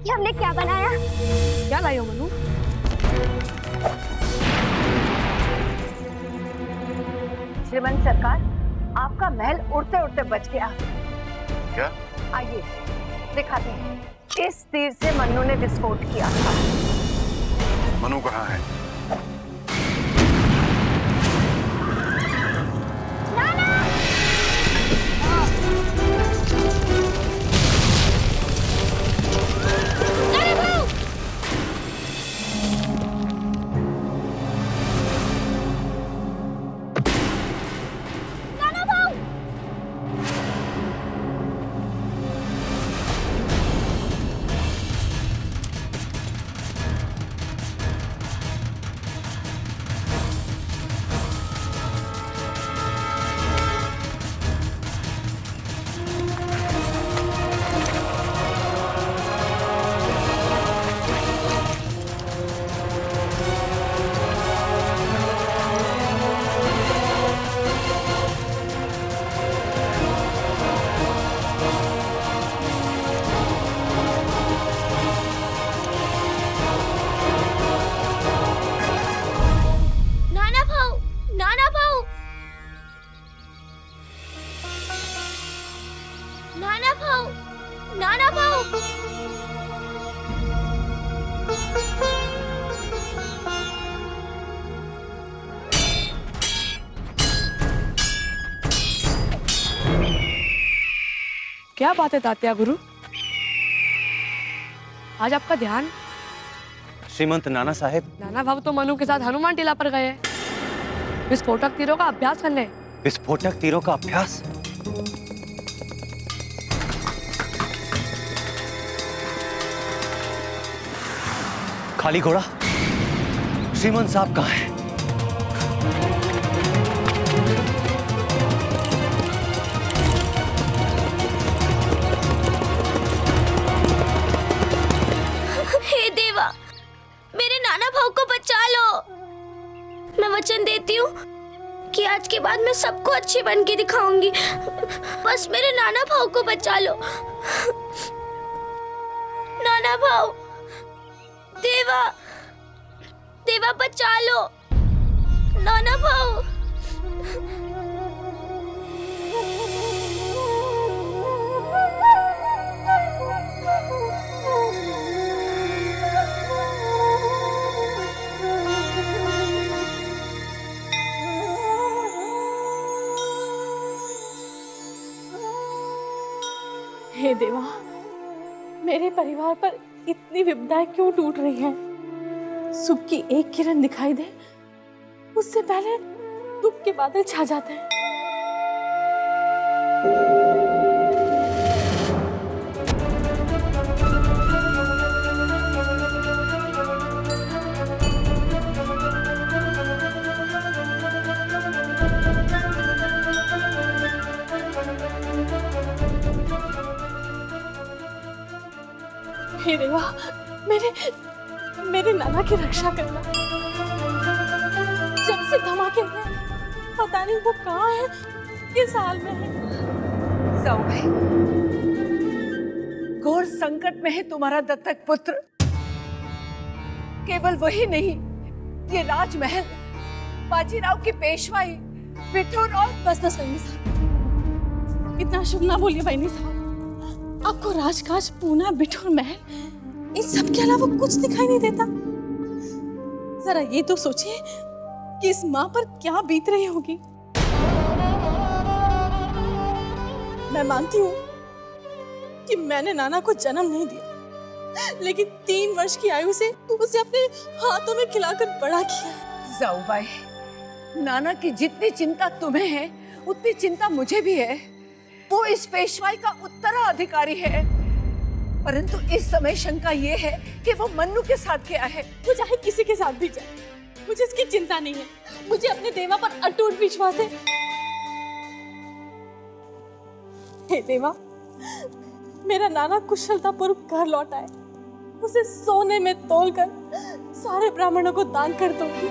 कि हमने क्या बनाया। क्या लाई हो मनु? श्रीमंत सरकार, आपका महल उड़ते उड़ते बच गया। क्या? आइए दिखाते हैं। इस तीर से मन्नू ने विस्फोट किया था। मनु कहाँ है? नाना भाऊ। क्या बात है तात्या गुरु, आज आपका ध्यान? श्रीमंत नाना साहेब। नाना भाव तो मनु के साथ हनुमान टीला पर गए हैं विस्फोटक तीरों का अभ्यास करने। विस्फोटक तीरों का अभ्यास? खाली घोड़ा, श्रीमंत साहब कहाँ हैं? हे देवा, मेरे नाना भाव को बचा लो। मैं वचन देती हूँ कि आज के बाद मैं सबको अच्छी बन के दिखाऊंगी। बस मेरे नाना भाव को बचा लो। नाना भाव, देवा, देवा बचा लो। नाना भाव। हे देवा, मेरे परिवार पर इतनी विपदाएं क्यों टूट रही हैं? सुख की एक किरण दिखाई दे, उससे पहले दुख के बादल छा जाते हैं। हे देवा, मेरे नाना की रक्षा करना। जब से धमाके हुए, पता नहीं वो कहाँ है, किस हाल में है। जाओ भाई, घोर संकट में है तुम्हारा दत्तक पुत्र। केवल वही नहीं, ये राजमहल, बाजीराव की पेशवाई, बिठूर और बस बहनी साहब, इतना शुभ ना बोलिए बहनी साहब। आपको राजकाज, पूना, बिठूर महल, इन सब के अलावा कुछ दिखाई नहीं देता। जरा ये तो सोचिए कि इस माँ पर क्या बीत रही होगी। मैं मानती हूँ कि मैंने नाना को जन्म नहीं दिया, लेकिन 3 वर्ष की आयु से उसे अपने हाथों में खिलाकर बड़ा किया। जाओ भाई, नाना की जितनी चिंता तुम्हें है, उतनी चिंता मुझे भी है। वो इस पेशवाई का उत्तराधिकारी है, परंतु इस समय शंका ये है कि वो मन्नू के साथ गया है। वो चाहे किसी के साथ भी जाए, मुझे इसकी चिंता नहीं है। मुझे अपने देवा पर अटूट विश्वास है। हे देवा, मेरा नाना कुशलतापूर्वक घर लौट आए, उसे सोने में तौलकर सारे ब्राह्मणों को दान कर दूंगी।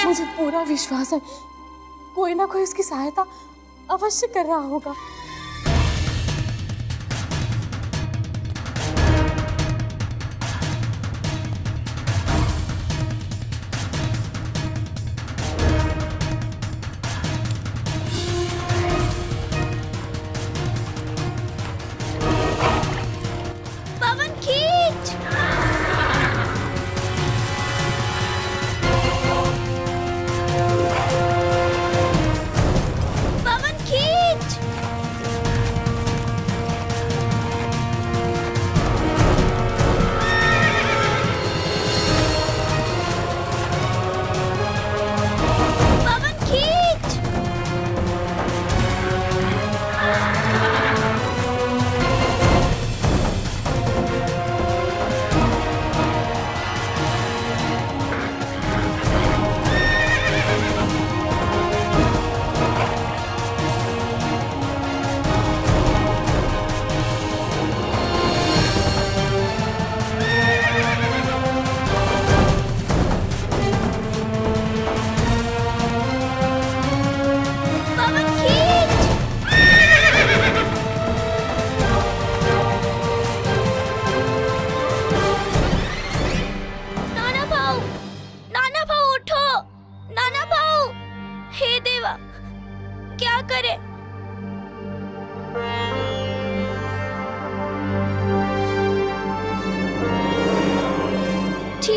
मुझे पूरा विश्वास है कोई ना कोई उसकी सहायता अवश्य कर रहा होगा।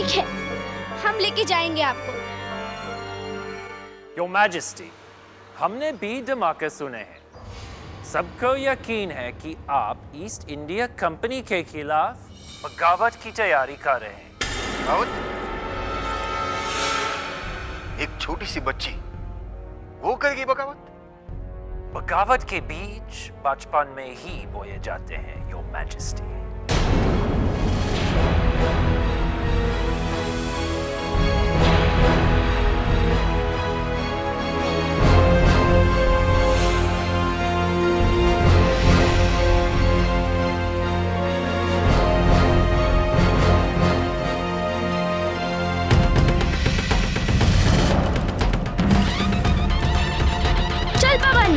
ठीक है, हम लेके जाएंगे आपको। योर मैजेस्टी, हमने भी धमाके सुने हैं। सबको यकीन है कि आप ईस्ट इंडिया कंपनी के खिलाफ बगावत की तैयारी कर रहे हैं। बगावत? एक छोटी सी बच्ची वो करेगी बगावत? बगावत के बीज बचपन में ही बोए जाते हैं, योर मैजेस्टी। चल पवन।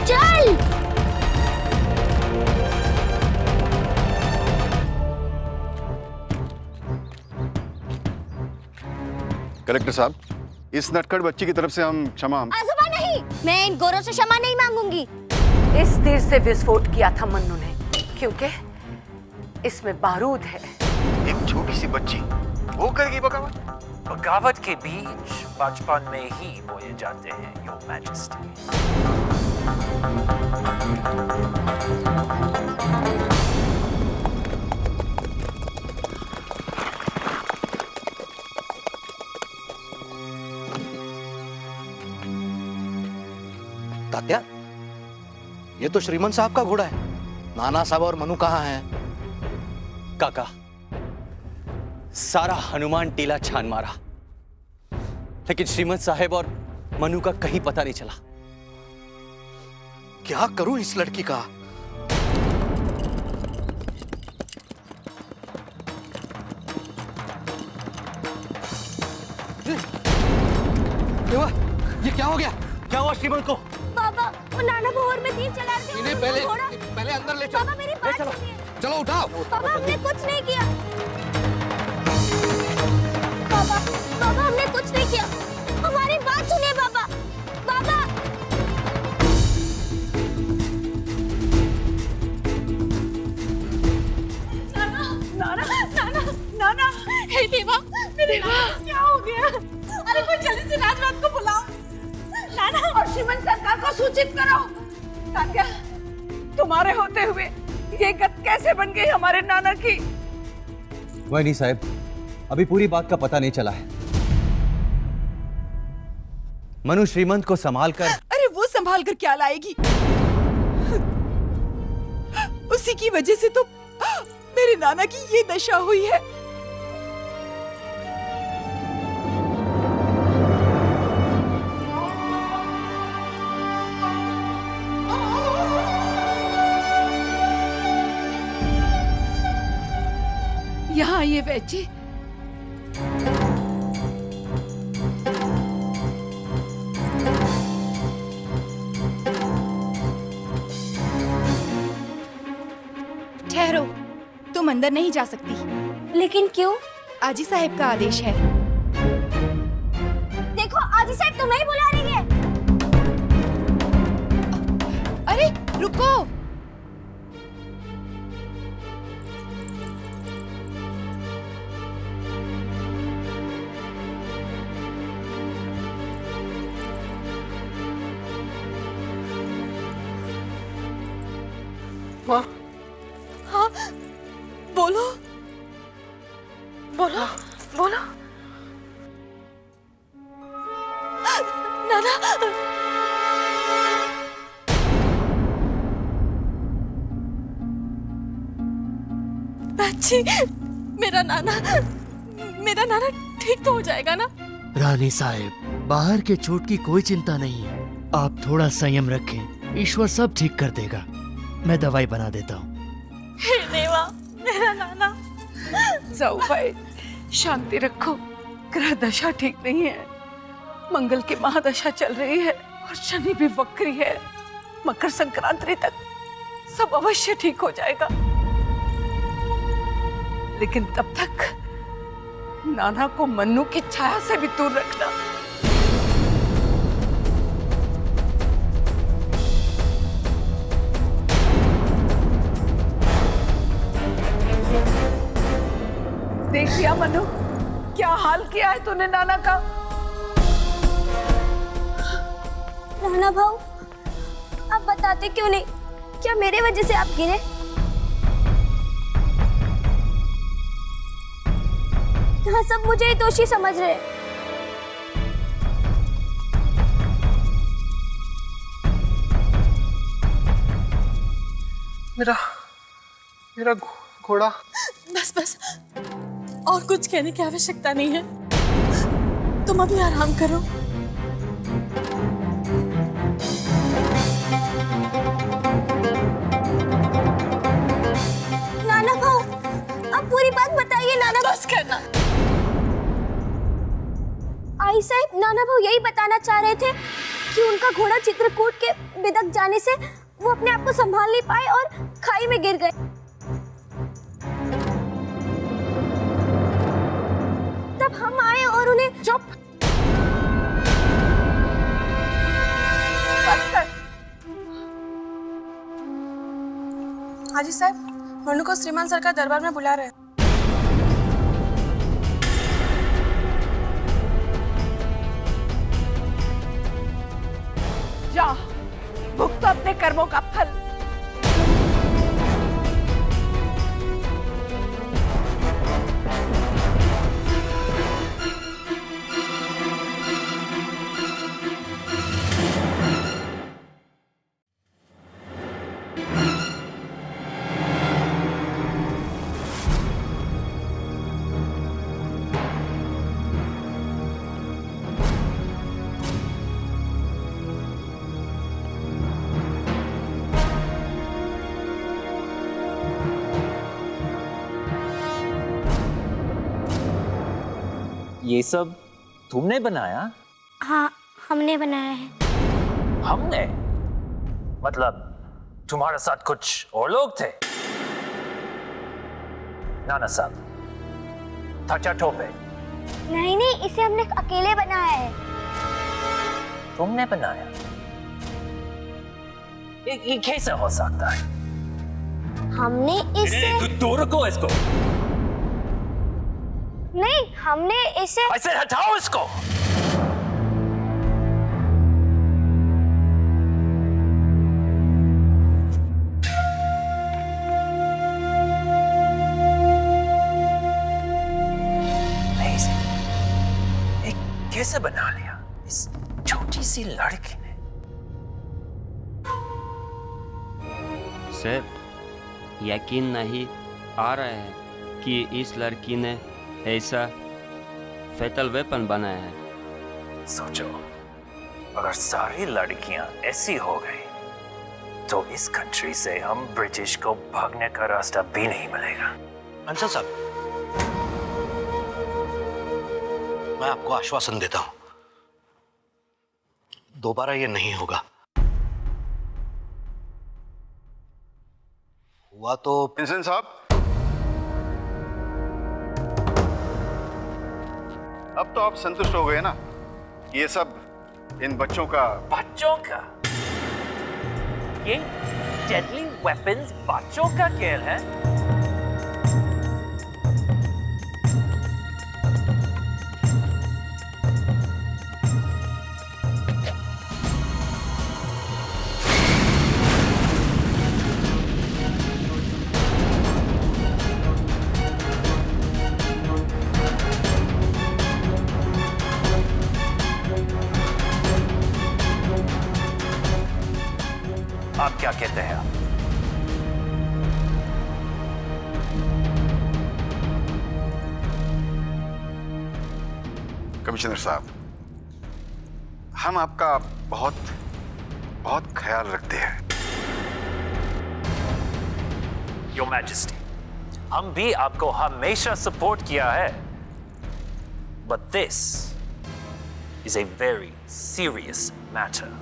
चल। कलेक्टर साहब, इस नटखट बच्ची की तरफ से हम क्षमा। आजमा नहीं, मैं इन गोरों से क्षमा नहीं मांगूंगी। इस तीर से विस्फोट किया था मन्नू ने, क्योंकि इसमें बारूद है। एक छोटी सी बच्ची वो करेगी बगावत? बगावत के बीज बचपन में ही बोए जाते हैं, योर मैजेस्टी। तात्या, ये तो श्रीमंत साहब का घोड़ा है। नाना साहब और मनु कहाँ हैं? काका, सारा हनुमान टीला छान मारा, लेकिन श्रीमंत साहेब और मनु का कहीं पता नहीं चला। क्या करूं इस लड़की का? ये क्या हो गया? क्या हुआ श्रीमंत को? बाबा, वो नाना भवर में तीर चला रहे थे। इन्हें पहले अंदर ले चलो। बाबा मेरी बात सुनिए। चलो उठाओ। बाबा हमने कुछ नहीं किया। बाबा हमने कुछ नहीं किया। हमारी बात सुनिए बाबा। बाबा। नाना, नाना, नाना, हे देवा, मेरे क्या हो गया? अरे कोई जल्दी से राजवाद को बुलाओ। नाना और श्रीमंत सरकार को सूचित करो। तात्या, तुम्हारे होते हुए ये गत कैसे बन गई हमारे नाना की? वही साहब, अभी पूरी बात का पता नहीं चला है। मनु श्रीमंत को संभाल कर। अरे वो संभाल कर क्या लाएगी? उसी की वजह से तो मेरे नाना की ये दशा हुई है। यहाँ आइए वैद्य जी। ठहरो, तुम अंदर नहीं जा सकती। लेकिन क्यों? आजी साहब का आदेश है। देखो आजी साहब तुम्हें ही बुला रही है। अरे रुको, हाँ, बोलो बोलो बोलो। नाना, बच्ची, मेरा नाना ठीक तो हो जाएगा ना? रानी साहब, बाहर के चोट की कोई चिंता नहीं है। आप थोड़ा संयम रखें, ईश्वर सब ठीक कर देगा। मैं दवाई बना देता हूँ। हे देवा, मेरा नाना। जाओ भाई, शांति रखो। ग्रह दशा ठीक नहीं है। मंगल की महादशा चल रही है और शनि भी वक्री है। मकर संक्रांति तक सब अवश्य ठीक हो जाएगा। लेकिन तब तक नाना को मन्नू की छाया से भी दूर रखना। मनु, क्या हाल किया है तूने नाना का? नाना भाऊ, आप बताते क्यों नहीं? क्या मेरे वजह से आप गिरे? यहाँ सब मुझे ही दोषी समझ रहे हैं। मेरा घोड़ा। बस बस, और कुछ कहने की आवश्यकता नहीं है। तुम अभी आराम करो। नाना भाऊ, आप पूरी बात बताइए। नाना बस करना। आई साहब, नाना भाऊ यही बताना चाह रहे थे कि उनका घोड़ा चित्रकूट के बिदक जाने से वो अपने आप को संभाल नहीं पाए और खाई में गिर गए। तब हम आए और उन्हें चुप। बस कर। हाजी साहब, मनु को श्रीमान सर का दरबार में बुला रहे हैं। जा, भुगतो अपने कर्मों का फल। ये सब तुमने बनाया? हाँ, हमने बनाया है। हमने? मतलब तुम्हारे साथ कुछ और लोग थे? नाना साहब, थाचा टोपे। नहीं नहीं, इसे हमने अकेले बनाया है। तुमने बनाया? ये कैसे हो सकता है? हमने इसे दूर रखो इसको। नहीं, हमने इसे ऐसे हटाओ इसको। ये कैसे बना लिया इस छोटी सी लड़की ने? सर, यकीन नहीं आ रहा है कि इस लड़की ने ऐसा फेटल वेपन बनाया है। सोचो, अगर सारी लड़कियां ऐसी हो गई तो इस कंट्री से हम ब्रिटिश को भागने का रास्ता भी नहीं मिलेगा। अंशल साहब, मैं आपको आश्वासन देता हूं, दोबारा ये नहीं होगा। हुआ तो विंसेंट साहब, अब तो आप संतुष्ट हो गए ना? ये सब इन बच्चों का ये डेडली वेपन्स बच्चों का खेल है? आप क्या कहते हैं? कमिश्नर साहब, हम आपका बहुत बहुत ख्याल रखते हैं। योर मैजेस्टी, हम भी आपको हमेशा सपोर्ट किया है, but this is a very serious matter.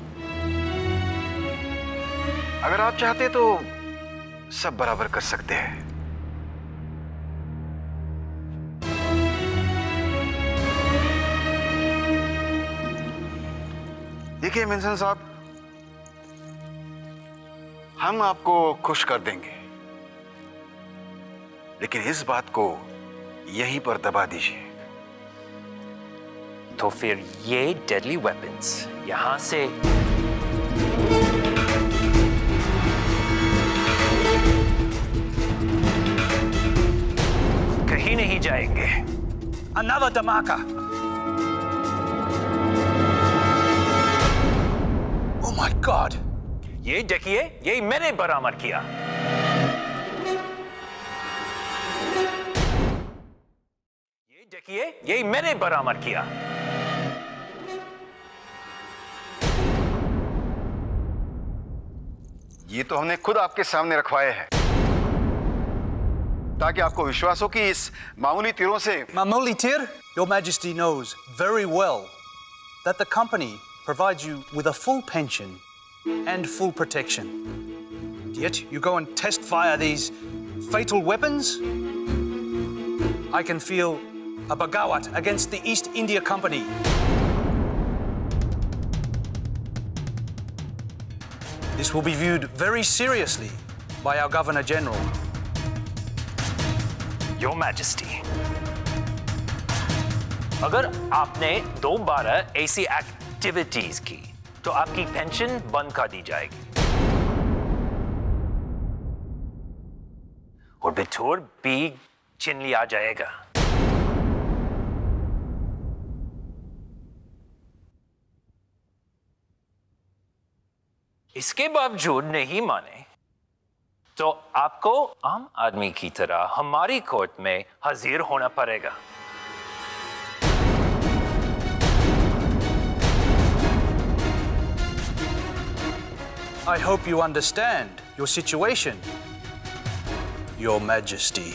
अगर आप चाहते तो सब बराबर कर सकते हैं। देखिए मिंसन साहब, हम आपको खुश कर देंगे, लेकिन इस बात को यहीं पर दबा दीजिए। तो फिर ये डेडली वेपन्स यहां से कहीं नहीं जाएंगे। Another Dhamaka. Oh my God. ये देखिए, ये मैंने बरामद किया। ये देखिए, ये मैंने बरामद किया। ये तो हमने खुद आपके सामने रखवाए हैं ताकि आपको विश्वास हो कि इस मामूली तीरों से Mamuli Tir, Your Majesty knows very well that the company provides you with a full pension and full protection. Yet you go and test fire these fatal weapons? I can feel a bagawat against the East India Company. This will be viewed very seriously by our Governor General. Your Majesty, अगर आपने दोबारा ऐसी activities की तो आपकी pension बंद कर दी जाएगी और बिठौर भी छीन लिया जाएगा। इसके बावजूद नहीं माने तो आपको आम आदमी की तरह हमारी कोर्ट में हाजिर होना पड़ेगा। I hope you understand your situation, Your Majesty.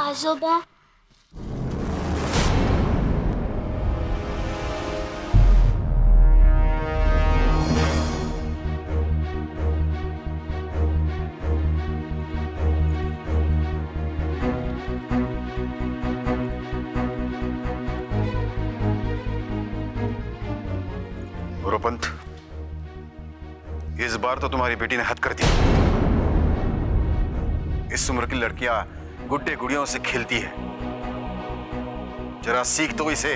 आजोबा, गुरुपंत, इस बार तो तुम्हारी बेटी ने हद कर दी। इस उम्र की लड़कियां गुड्डे गुड़ियों से खेलती है। जरा सीख तो इसे।